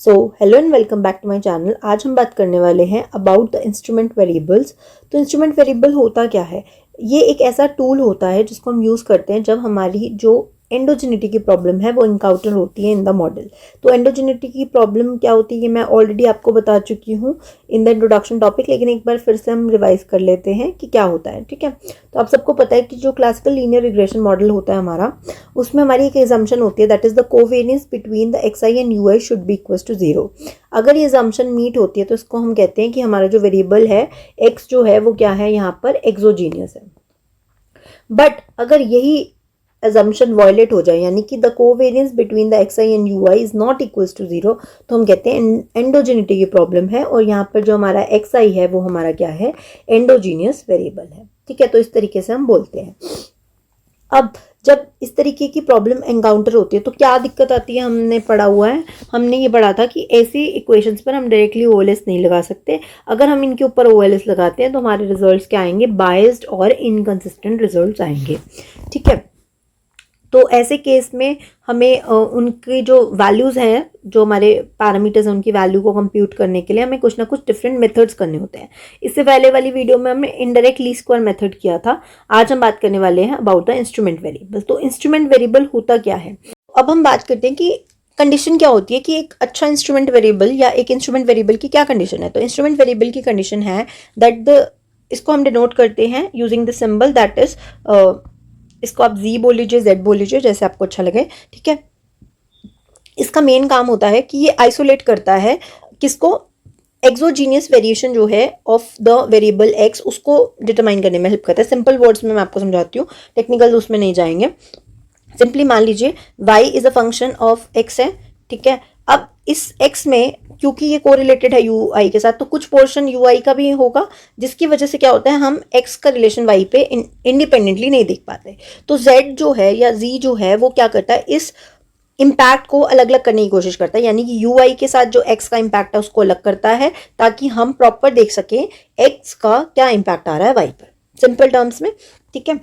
So hello and welcome back to my channel. आज हम बात करने वाले हैं अबाउट द इंस्ट्रूमेंट वेरिएबल्स। तो इंस्ट्रूमेंट वेरिएबल होता क्या है? ये एक ऐसा टूल होता है जिसको हम यूज़ करते हैं जब हमारी जो एंडोजेनिटी की प्रॉब्लम है वो इनकाउंटर होती है इन द मॉडल। तो एंडोजेनिटी की प्रॉब्लम क्या होती है ये मैं ऑलरेडी आपको बता चुकी हूँ इन द इंट्रोडक्शन टॉपिक, लेकिन एक बार फिर से हम रिवाइज कर लेते हैं कि क्या होता है। ठीक है, तो आप सबको पता है कि जो क्लासिकल लीनियर रिग्रेशन मॉडल होता है हमारा, उसमें हमारी एक एग्जाम्पशन होती है that is the covariance between the x I and you i should be equal to 0। अगर ये एग्जाम्पशन मीट होती है तो इसको हम कहते हैं कि हमारा जो वेरिएबल है एक्स जो है वो क्या है, यहाँ पर एक्सोजीनियस है। बट अगर यही assumption वायलेट हो जाए, यानी कि the covariance between the x I and you I is not equals to 0, तो हम कहते हैं एंडोजेनिटी की प्रॉब्लम है और यहाँ पर जो हमारा एक्स आई है वो हमारा क्या है, एंडोजीनियस वेरिएबल है। ठीक है, तो इस तरीके से हम बोलते हैं। अब जब इस तरीके की प्रॉब्लम एनकाउंटर होती है तो क्या दिक्कत आती है, हमने पढ़ा हुआ है, हमने ये पढ़ा था कि ऐसी इक्वेशंस पर हम डायरेक्टली ओएलएस नहीं लगा सकते। अगर हम इनके ऊपर ओएलएस लगाते हैं तो हमारे रिजल्ट्स क्या आएंगे, बायस्ड और इनकंसिस्टेंट रिजल्ट्स आएंगे। ठीक है, तो ऐसे केस में हमें उनकी जो वैल्यूज़ हैं, जो हमारे पैरामीटर्स हैं, उनकी वैल्यू को कंप्यूट करने के लिए हमें कुछ ना कुछ डिफरेंट मेथड्स करने होते हैं। इससे पहले वाली वीडियो में हमने इनडायरेक्ट लीस्ट स्क्वायर मेथड किया था। आज हम बात करने वाले हैं अबाउट द इंस्ट्रूमेंट वेरिएबल। तो इंस्ट्रूमेंट वेरिएबल होता क्या है? अब हम बात करते हैं कि कंडीशन क्या होती है कि एक अच्छा इंस्ट्रूमेंट वेरिएबल या एक इंस्ट्रूमेंट वेरिएबल की क्या कंडीशन है। तो इंस्ट्रूमेंट वेरिएबल की कंडीशन है दैट द, इसको हम डिनोट करते हैं using the symbol that is, इसको आप जी बोल लीजिए, जेड बोल लीजिए, जैसे आपको अच्छा लगे। ठीक है, इसका मेन काम होता है कि ये आइसोलेट करता है किसको, एक्सोजीनियस वेरिएशन जो है ऑफ द वेरिएबल एक्स, उसको डिटरमाइन करने में हेल्प करता है। सिंपल वर्ड्स में मैं आपको समझाती हूँ, टेक्निकल उसमें नहीं जाएंगे। सिंपली मान लीजिए y is a function of x है। ठीक है, अब इस x में क्योंकि ये कोरिलेटेड है यू आई के साथ, तो कुछ पोर्शन यू आई का भी होगा, जिसकी वजह से क्या होता है, हम x का रिलेशन y पे इंडिपेंडेंटली नहीं देख पाते। तो z जो है या z जो है वो क्या करता है, इस इम्पैक्ट को अलग अलग करने की कोशिश करता है, यानी कि यू आई के साथ जो x का इम्पैक्ट है उसको अलग करता है, ताकि हम प्रॉपर देख सकें x का क्या इम्पैक्ट आ रहा है y पर, सिंपल टर्म्स में। ठीक है,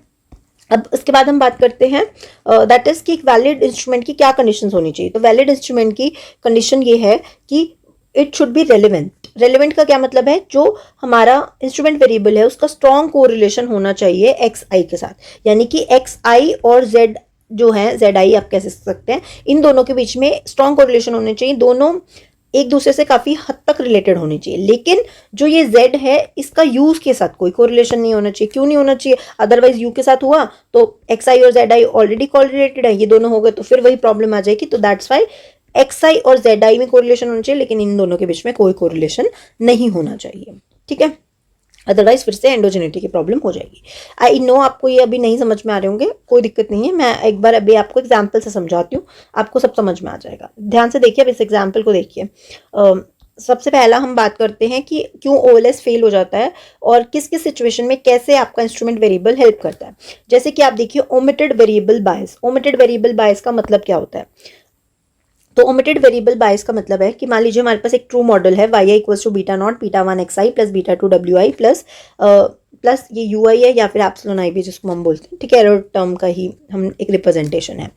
अब इसके बाद हम बात करते हैं दैट इज कि एक वैलिड इंस्ट्रूमेंट की क्या कंडीशंस होनी चाहिए। तो वैलिड इंस्ट्रूमेंट की कंडीशन ये है कि it should be relevant. Relevant का क्या मतलब है, जो हमारा इंस्ट्रूमेंट वेरिएबल है उसका स्ट्रॉन्ग कोरिलेशन होना चाहिए एक्स आई के साथ, यानी कि एक्स आई और जेड जो है, जेड आई आप कह सकते हैं, इन दोनों के बीच में स्ट्रॉन्ग कोरिलेशन होने चाहिए, दोनों एक दूसरे से काफी हद तक रिलेटेड होनी चाहिए। लेकिन जो ये z है इसका यूज के साथ कोई कोरिलेशन नहीं होना चाहिए। क्यों नहीं होना चाहिए? अदरवाइज u के साथ हुआ तो xi और zi ऑलरेडी कोरिलेटेड है, ये दोनों हो गए तो फिर वही प्रॉब्लम आ जाएगी। तो दैट्स वाई xi और zi में कोरिलेशन होना चाहिए, लेकिन इन दोनों के बीच में कोई कोरिलेशन नहीं होना चाहिए। ठीक है, अदरवाइज फिर से एंडोजेनिटी की प्रॉब्लम हो जाएगी। आई नो आपको ये अभी नहीं समझ में आ रहे होंगे, कोई दिक्कत नहीं है, मैं एक बार अभी आपको एग्जाम्पल से समझाती हूँ, आपको सब समझ में आ जाएगा। ध्यान से देखिए, अब इस एग्जाम्पल को देखिए। सबसे पहला हम बात करते हैं कि क्यों ओएलएस फेल हो जाता है और किस किस सिचुएशन में कैसे आपका इंस्ट्रूमेंट वेरिएबल हेल्प करता है। जैसे कि आप देखिए ओमिटेड वेरिएबल बायस। ओमिटेड वेरिएबल बायस का मतलब क्या होता है? तो ओमिटेड वेरिएबल बायस का मतलब है कि मान लीजिए हमारे पास एक ट्रू मॉडल है, Y I equals to beta naught beta one X I plus beta two W I plus ये यू आई है या फिर एप्सिलॉन आई भी जिसको हम बोलते हैं। ठीक है, एरर टर्म का ही हम एक रिप्रेजेंटेशन है।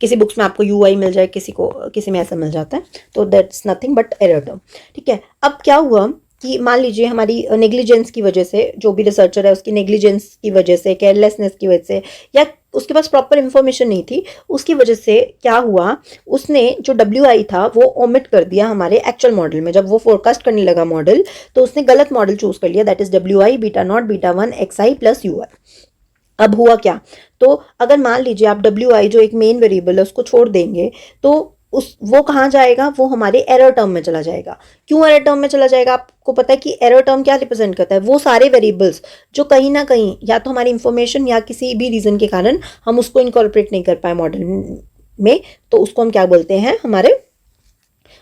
किसी बुक्स में आपको यू आई मिल जाए, किसी में ऐसा मिल जाता है, तो that's nothing but error term. ठीक है, अब क्या हुआ कि मान लीजिए हमारी नेग्लिजेंस की वजह से, जो भी रिसर्चर है उसकी नेग्लिजेंस की वजह से, केयरलेसनेस की वजह से, या उसके पास प्रॉपर इन्फॉर्मेशन नहीं थी, उसकी वजह से क्या हुआ, उसने जो डब्ल्यू आई था वो ओमिट कर दिया हमारे एक्चुअल मॉडल में। जब वो फोरकास्ट करने लगा मॉडल, तो उसने गलत मॉडल चूज कर लिया, that is W I beta naught beta one X I plus U I. अब हुआ क्या, तो अगर मान लीजिए आप डब्ल्यू आई जो एक मेन वेरिएबल है उसको छोड़ देंगे, तो वो कहाँ जाएगा, वो हमारे एरर टर्म में चला जाएगा। क्यों एरर टर्म में चला जाएगा? आपको पता है कि एरर टर्म क्या रिप्रेजेंट करता है, वो सारे वेरिएबल्स जो कहीं ना कहीं या तो हमारी इंफॉर्मेशन या किसी भी रीजन के कारण हम उसको इनकॉर्पोरेट नहीं कर पाए मॉडल में, तो उसको हम क्या बोलते हैं,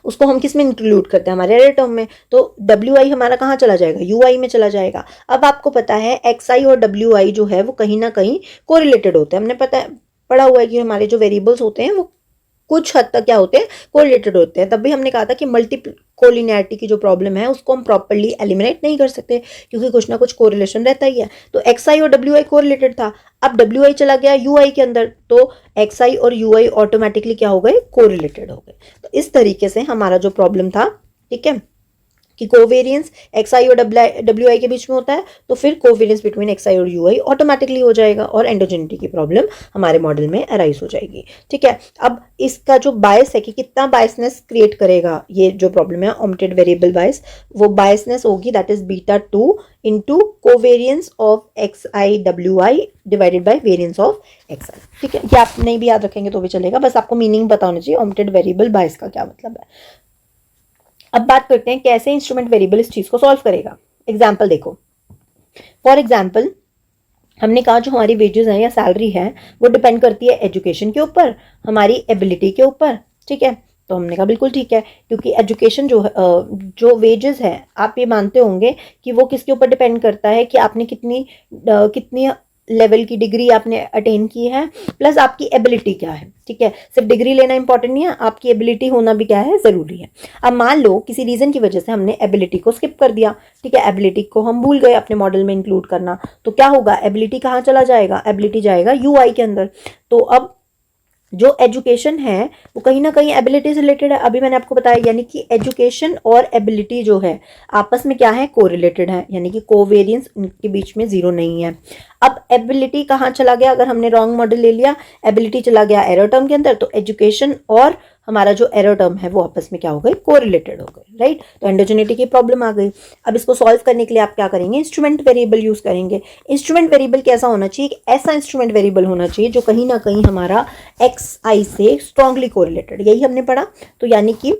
उसको हम किस में इंक्लूड करते हैं, हमारे एरर टर्म में। तो डब्ल्यू आई हमारा कहाँ चला जाएगा, यू आई में चला जाएगा। अब आपको पता है एक्स आई और डब्ल्यू आई जो है वो कहीं ना कहीं कोरिलेटेड होते हैं। हमने पढ़ा हुआ है कि हमारे जो वेरिएबल्स होते हैं वो कुछ हद तक क्या होते हैं, कोरिलेटेड होते हैं। तब भी हमने कहा था कि मल्टीपल कोलिनियरिटी की जो प्रॉब्लम है उसको हम प्रॉपर्ली एलिमिनेट नहीं कर सकते, क्योंकि कुछ ना कुछ कोरिलेशन रहता ही है। तो एक्स आई और डब्ल्यू आई कोरिलेटेड था, अब डब्ल्यू आई चला गया यू आई के अंदर, तो एक्स आई और यू आई ऑटोमेटिकली क्या हो गए, कोरिलेटेड हो गए। तो इस तरीके से हमारा जो प्रॉब्लम था, ठीक है, कि कोवेरियंस एक्स आई और डब्ल्यू आई के बीच में होता है, तो फिर कोवेरियंस बिटवीन एक्स आई और यू आई ऑटोमेटिकली हो जाएगा और एंडोजेनिटी की प्रॉब्लम हमारे मॉडल में अराइज हो जाएगी। ठीक है, अब इसका जो बायस है कि कितना बायसनेस क्रिएट करेगा ये जो प्रॉब्लम है ओमिटेड वेरिएबल बायस, वो बायसनेस होगी that is beta 2 into covariance of X I W I divided by variance of X I. ठीक है, ये आप नहीं भी याद रखेंगे तो भी चलेगा, बस आपको मीनिंग पता होना चाहिए ओमिटेड वेरिएबल बायस का क्या मतलब है। अब बात करते हैं कैसे इंस्ट्रूमेंट वेरिएबल इस चीज को सॉल्व करेगा। एग्जाम्पल देखो, फॉर एग्जाम्पल हमने कहा जो हमारी वेजेस हैं या सैलरी है वो डिपेंड करती है एजुकेशन के ऊपर, हमारी एबिलिटी के ऊपर। ठीक है, तो हमने कहा बिल्कुल ठीक है, क्योंकि एजुकेशन जो वेजेस है आप ये मानते होंगे कि वो किसके ऊपर डिपेंड करता है कि आपने कितनी लेवल की डिग्री आपने अटेन की है, प्लस आपकी एबिलिटी क्या है। ठीक है, सिर्फ डिग्री लेना इंपॉर्टेंट नहीं है, आपकी एबिलिटी होना भी क्या है, जरूरी है। अब मान लो किसी रीजन की वजह से हमने एबिलिटी को स्किप कर दिया, ठीक है, एबिलिटी को हम भूल गए अपने मॉडल में इंक्लूड करना, तो क्या होगा, एबिलिटी कहाँ चला जाएगा, एबिलिटी जाएगा यू आई के अंदर। तो अब जो एजुकेशन है वो कहीं ना कहीं एबिलिटी से रिलेटेड है, अभी मैंने आपको बताया, यानी कि एजुकेशन और एबिलिटी जो है आपस में क्या है, कोरिलेटेड है, यानी कि कोवेरियंस उनके बीच में जीरो नहीं है। अब एबिलिटी कहाँ चला गया, अगर हमने रॉन्ग मॉडल ले लिया, एबिलिटी चला गया एरर टर्म के अंदर, तो एजुकेशन और हमारा जो एरर टर्म है वो आपस में क्या हो गए, कोरिलेटेड हो गए, राइट। तो एंडोजेनिटी की प्रॉब्लम आ गई। अब इसको सॉल्व करने के लिए आप क्या करेंगे, इंस्ट्रूमेंट वेरिएबल यूज करेंगे। इंस्ट्रूमेंट वेरिएबल कैसा होना चाहिए, ऐसा इंस्ट्रूमेंट वेरिएबल होना चाहिए जो कहीं ना कहीं हमारा एक्स आई से स्ट्रांगली कोरिलेटेड, यही हमने पढ़ा। तो यानी कि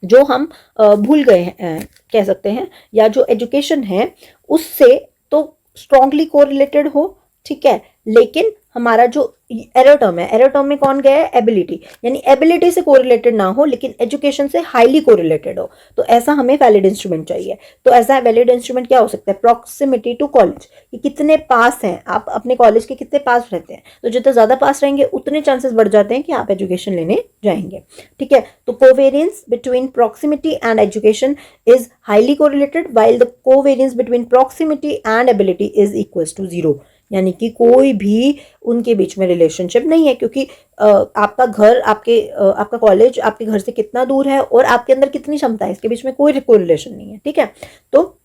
जो हम भूल गए हैं कह सकते हैं, या जो एजुकेशन है उससे तो स्ट्रांगली कोरिलेटेड हो, ठीक है, लेकिन हमारा जो एरर टर्म है, एरर टर्म में कौन गया है, एबिलिटी, यानी एबिलिटी से कोरिलेटेड ना हो लेकिन एजुकेशन से हाईली कोरिलेटेड हो, तो ऐसा हमें वैलिड इंस्ट्रूमेंट चाहिए। तो ऐसा वैलिड इंस्ट्रूमेंट क्या हो सकता है, प्रॉक्सिमिटी टू कॉलेज, कि कितने पास हैं आप अपने कॉलेज के, कितने पास रहते हैं, तो जितने ज्यादा पास रहेंगे उतने चांसेस बढ़ जाते हैं कि आप एजुकेशन लेने जाएंगे। ठीक है, तो covariance between proximity and education is highly correlated while the covariance between proximity and ability is equal to 0, यानी कि कोई भी उनके बीच में रिलेशनशिप नहीं है, क्योंकि आपका घर आपका कॉलेज आपके घर से कितना दूर है और आपके अंदर कितनी क्षमता है, इसके बीच में कोई कोरिलेशन नहीं है। ठीक है, तो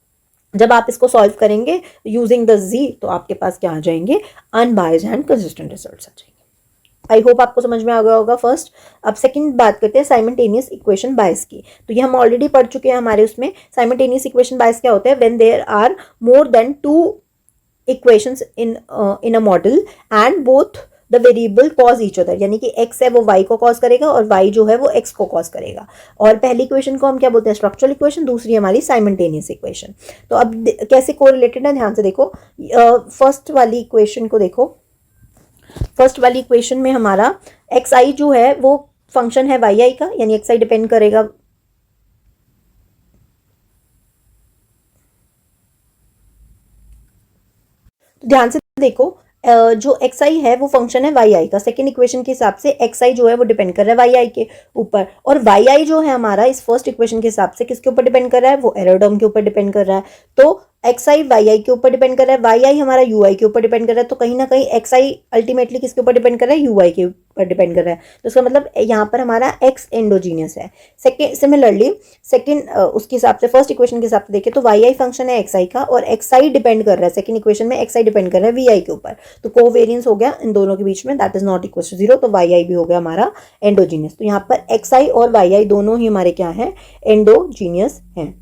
जब आप इसको सॉल्व करेंगे यूजिंग द जी, तो आपके पास क्या आ जाएंगे, अनबायस्ड एंड कंसिस्टेंट रिजल्ट्स आ जाएंगे। आई होप आपको समझ में आ गया होगा फर्स्ट। अब सेकंड बात करते हैं साइमल्टेनियस इक्वेशन बायस की। तो ये हम ऑलरेडी पढ़ चुके हैं हमारे उसमें। साइमल्टेनियस इक्वेशन बायस क्या होता है, when there are more than 2 equations in a model and both the variable cause each other, यानी कि x है वो y को कॉज करेगा और y जो है वो x को कॉज करेगा। और पहली इक्वेशन को हम क्या बोलते हैं, स्ट्रक्चरल इक्वेशन, दूसरी हमारी साइमल्टेनियस इक्वेशन। तो अब कैसे कोरिलेटेड है, ध्यान से देखो। फर्स्ट वाली इक्वेशन को देखो, फर्स्ट वाली इक्वेशन में हमारा एक्स आई जो है वो फंक्शन है वाई आई का, यानी एक्स आई डिपेंड करेगा ध्यान से देखो, जो एक्स आई है वो फंक्शन है वाई आई का। सेकेंड इक्वेशन के हिसाब से एक्स आई जो है वो डिपेंड कर रहा है वाई आई के ऊपर, और वाई आई जो है हमारा इस फर्स्ट इक्वेशन के हिसाब से किसके ऊपर डिपेंड कर रहा है, वो एरर टर्म के ऊपर डिपेंड कर रहा है। तो एक्स आई वाई आई के ऊपर डिपेंड कर रहा है, वाई आई हमारा यू आई के ऊपर डिपेंड कर रहा है, तो कहीं ना कहीं एक्स आई अल्टीमेटली किसके ऊपर डिपेंड कर रहा है, यू आई के ऊपर डिपेंड कर रहा है। तो इसका मतलब यहाँ पर हमारा एक्स एंडोजीनियस है। सिमिलरली सेकेंड उसके हिसाब से फर्स्ट इक्वेशन के हिसाब से देखें तो वाई आई फंक्शन है एक्स आई का, और एक्स आई डिपेंड कर रहा है, सेकेंड इक्वेशन में एक्स आई डिपेंड कर रहा है वी आई के ऊपर, तो कोवेरियंस हो गया इन दोनों के बीच में, that is not equal to 0, तो वाई आई भी हो गया हमारा एंडोजीनियस। तो यहाँ पर एक्स आई और वाई आई दोनों ही हमारे क्या है, एंडोजीनियस हैं।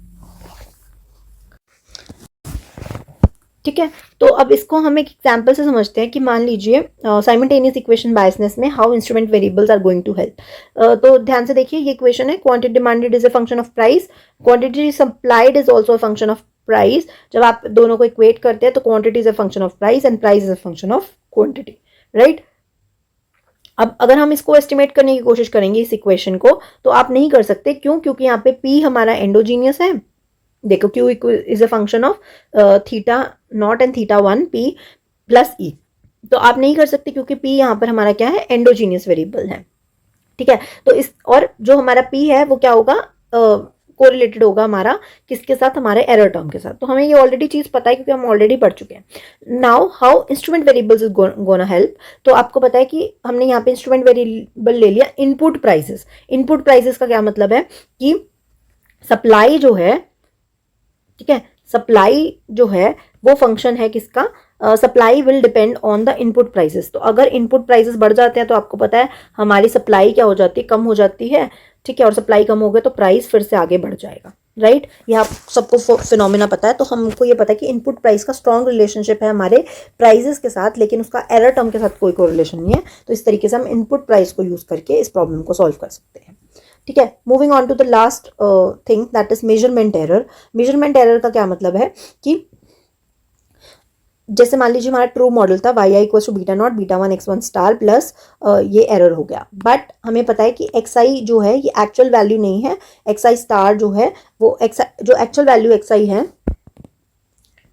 ठीक है, तो अब इसको हम एक एग्जांपल से समझते हैं कि मान लीजिए साइमल्टेनियस इक्वेशन बायसनेस में how instrument variables are going to help. तो ध्यान से देखिए, ये इक्वेशन है, quantity demanded is a function of price, quantity supplied is also a function of price. जब आप दोनों को इक्वेट करते हैं तो quantity is a function of price and price is a function of quantity, right. अब अगर हम इसको एस्टिमेट करने की कोशिश करेंगे इस इक्वेशन को, तो आप नहीं कर सकते, क्यों, क्योंकि यहाँ पे P हमारा एंडोजीनियस है। देखो Q is a function of theta naught and theta 1 P plus E, तो आप नहीं कर सकते क्योंकि P यहाँ पर हमारा क्या है, एंडोजीनियस वेरिएबल है। ठीक है। तो इस और जो हमारा P है वो क्या होगा, कोरिलेटेड होगा हमारा किसके साथ, हमारे एरर टर्म के साथ। तो हमें ये ऑलरेडी चीज पता है क्योंकि हम ऑलरेडी पढ़ चुके हैं। Now how instrument variables is gonna help. तो आपको पता है कि हमने यहाँ पे इंस्ट्रूमेंट वेरिएबल ले लिया इनपुट प्राइसेस। इनपुट प्राइसेस का क्या मतलब है कि सप्लाई जो है, ठीक है, सप्लाई जो है वो फंक्शन है किसका, supply will depend on the input prices. तो अगर इनपुट प्राइसेस बढ़ जाते हैं तो आपको पता है हमारी सप्लाई क्या हो जाती है, कम हो जाती है, ठीक है, और सप्लाई कम हो गई तो प्राइस फिर से आगे बढ़ जाएगा, राइट। ये आप सबको फिनोमेना पता है। तो हमको ये पता है कि इनपुट प्राइस का स्ट्रॉन्ग रिलेशनशिप है हमारे प्राइजेस के साथ, लेकिन उसका एरर टर्म के साथ कोई कोरिलेशन नहीं है। तो इस तरीके से हम इनपुट प्राइस को यूज करके इस प्रॉब्लम को सॉल्व कर सकते हैं, ठीक है। Moving on to the last thing that is measurement error. Measurement error का क्या मतलब है कि जैसे मान लीजिए हमारा ट्रू मॉडल था y i equal to beta naught beta one x1 star plus ये एरर हो गया, बट हमें पता है कि xi जो है ये एक्चुअल वैल्यू नहीं है, xi स्टार जो है वो जो एक्चुअल वैल्यू xi है,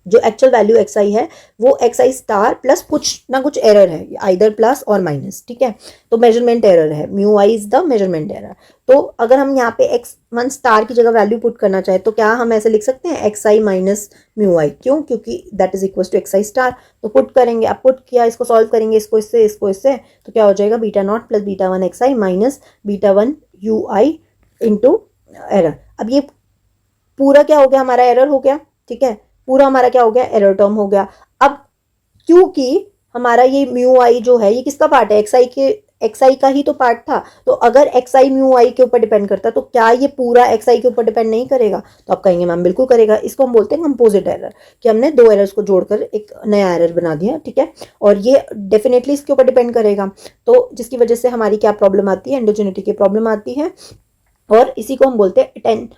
जो एक्चुअल वैल्यू xi है वो xi स्टार प्लस कुछ ना कुछ एरर है, आइदर प्लस और माइनस, ठीक है। तो मेजरमेंट एरर है, mu I is the measurement error. तो अगर हम यहाँ पे x1 स्टार की जगह वैल्यू पुट करना चाहे तो क्या हम ऐसे लिख सकते हैं xi माइनस म्यू आई, क्यों, क्योंकि that is equal to xi star. तो पुट करेंगे, अब पुट किया, इसको सॉल्व करेंगे, इसको इससे तो क्या हो जाएगा, beta not plus beta one xi minus beta one you I into error. अब ये पूरा क्या हो गया, हमारा एरर हो गया, ठीक है, पूरा हमारा क्या हो गया, एरर टर्म हो गया। अब क्योंकि हमारा ये म्यू आई जो है ये किसका पार्ट है, एक्सआई का ही तो पार्ट था। तो अगर एक्सआई म्यू आई के ऊपर डिपेंड करता तो क्या ये पूरा एक्सआई के ऊपर डिपेंड नहीं करेगा? तो आप कहेंगे मैम बिल्कुल करेगा। इसको हम बोलते हैं कंपोजिट एरर, कि हमने दो एरर्स को जोड़कर एक नया एरर बना दिया, ठीक है, और ये डेफिनेटली इसके ऊपर डिपेंड करेगा। तो जिसकी वजह से हमारी क्या प्रॉब्लम आती है, एंडोजेनिटी की प्रॉब्लम आती है, और इसी को हम बोलते हैं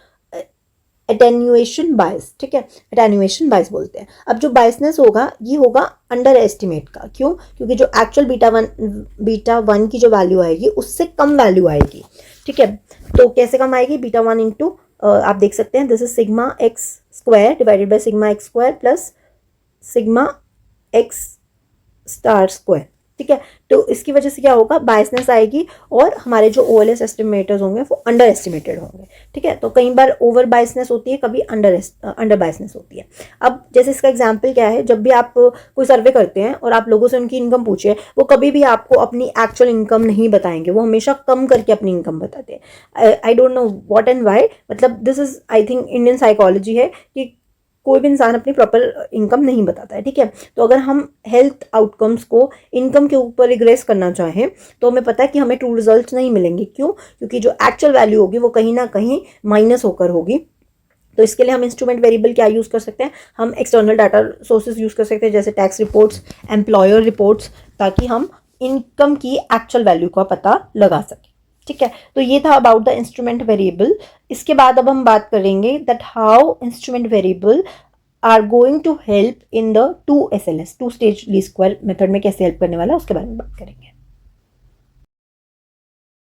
एटेन्यूएशन बायस, ठीक है, एटेन्यूएशन बायस बोलते हैं। अब जो बायसनेस होगा ये होगा अंडर एस्टिमेट का, क्यों, क्योंकि जो एक्चुअल बीटा वन की जो वैल्यू आएगी उससे कम वैल्यू आएगी, ठीक है। तो कैसे कम आएगी, बीटा वन इंटू आप देख सकते हैं this is sigma x square divided by sigma x square plus sigma x star square, ठीक है। तो इसकी वजह से क्या होगा, बायसनेस आएगी और हमारे जो OLS एस्टिमेटर्स होंगे वो अंडर एस्टिमेटेड होंगे, ठीक है। तो कई बार ओवर बायसनेस होती है, कभी अंडर बायसनेस होती है। अब जैसे इसका एग्जांपल क्या है, जब भी आप कोई सर्वे करते हैं और आप लोगों से उनकी इनकम पूछिए, वो कभी भी आपको अपनी एक्चुअल इनकम नहीं बताएंगे, वो हमेशा कम करके अपनी इनकम बताते हैं। I don't know what and why, मतलब this is I think Indian psychology है कि कोई भी इंसान अपनी प्रॉपर इनकम नहीं बताता है, ठीक है। तो अगर हम हेल्थ आउटकम्स को इनकम के ऊपर रिग्रेस करना चाहें तो हमें पता है कि हमें ट्रू रिजल्ट्स नहीं मिलेंगे, क्यों, क्योंकि जो एक्चुअल वैल्यू होगी वो कहीं ना कहीं माइनस होकर होगी। तो इसके लिए हम इंस्ट्रूमेंट वेरिएबल क्या यूज़ कर सकते हैं, हम एक्सटर्नल डाटा सोर्सेज यूज़ कर सकते हैं, जैसे टैक्स रिपोर्ट्स, एम्प्लॉयर रिपोर्ट्स, ताकि हम इनकम की एक्चुअल वैल्यू का पता लगा सकें, ठीक है। तो ये था अबाउट द इंस्ट्रूमेंट वेरिएबल। इसके बाद अब हम बात करेंगे that how instrument variable are going to help in the 2 SLS, two stage least square method में कैसे हेल्प करने वाला है उसके बारे में बात करेंगे।